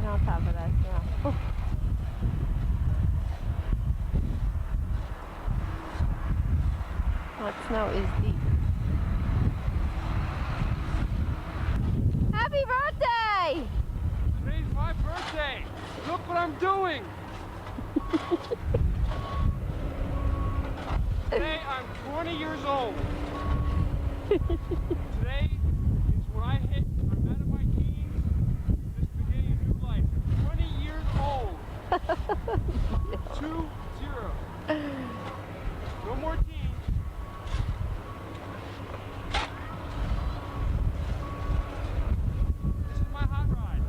on top of that snow. Oh. That snow is deep. Happy birthday! Today's my birthday! Look what I'm doing! Today I'm 20 years old. Today is when I'm out of my teens, just beginning a new life. 20 years old. 2-0. No more teens. This is my hot ride.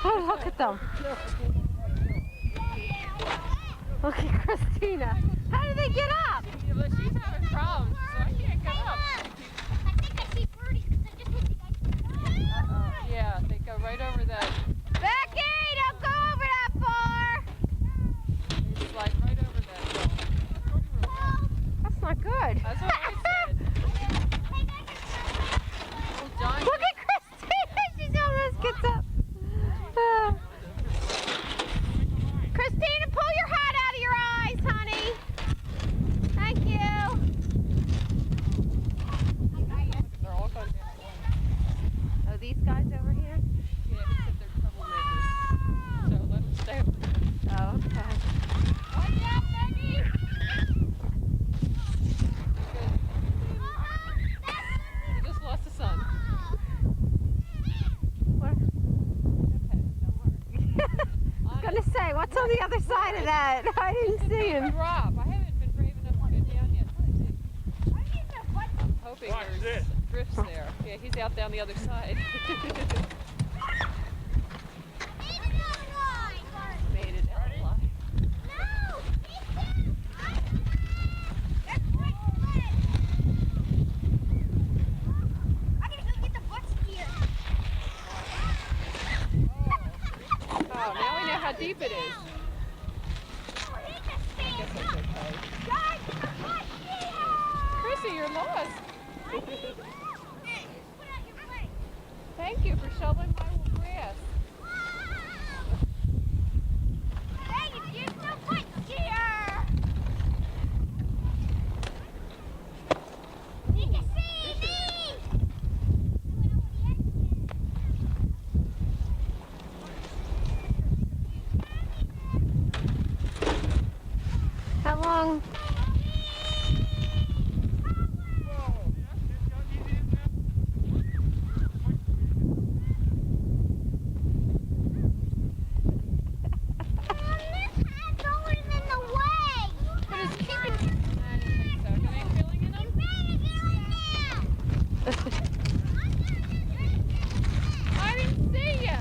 Oh, look at them. Look at Christina. How did they get up? Yeah, but she's having problems, so I can't get up. I think I see Birdie because I just hit the ice. Yeah, they go right over that. Becky, don't go over that far. They slide right over that. That's not good. That's what I said. Oh, John. Look at Christina. She almost gets up. Christina, pull your hat out of your eyes, honey. Thank you. They're all going down. Oh, these guys over here? Yeah, except they're troublemakers. So let them stay over there. Oh, okay. Watch out, Becky! You just lost a son. What? Okay, don't worry. I was gonna say, what's on the other side of that? I didn't see him. Drop. I haven't been brave enough to go down yet. I'm hoping Watch there's this. drifts there. Yeah, he's out down the other side. Made it out alive. I gotta go get the butt skier. steep it is. I guess that's okay. Chrissy, you're lost. Thank you for shoveling my grass. How long? But it's keeping. I don't think so. You ain't feeling it up? I didn't see ya.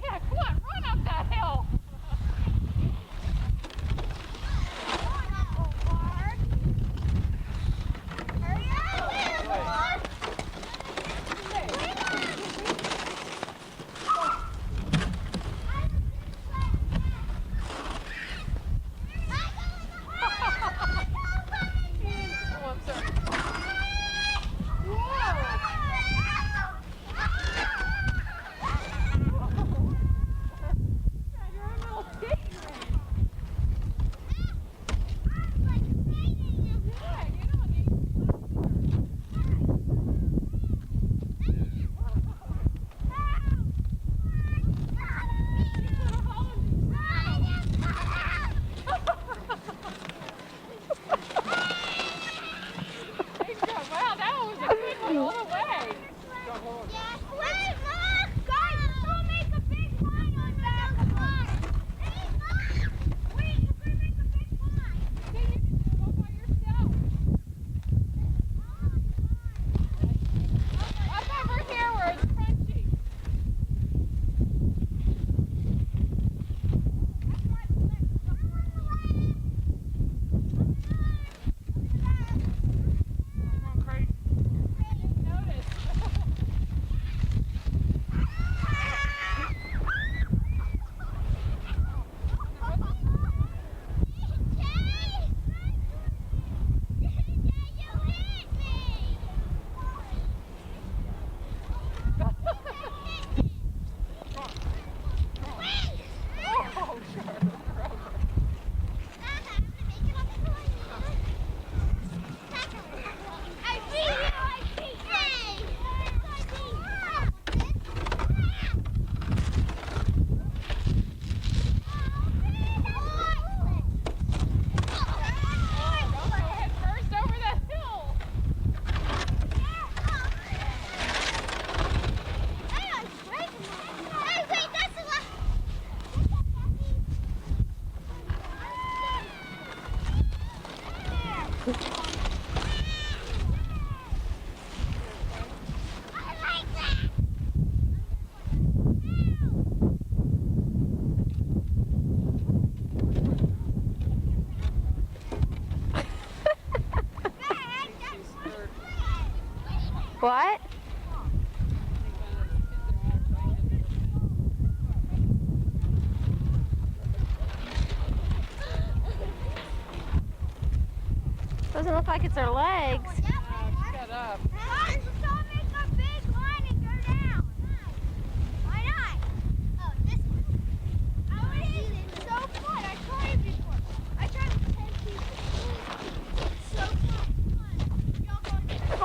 Yeah, come on, run up that hill. Oh, I'm sorry. You're a little pig. Yeah, you don't need. Big jump. Wow, that was a good one all the way. See, you can do it all by yourself. Up over here where it's crunchy. Going crazy. Notice. Oh, sure. Don't go head first over that hill. What? Doesn't look like it's their legs. Shut up.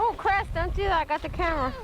Oh crap. Chris, don't do that. I got the camera.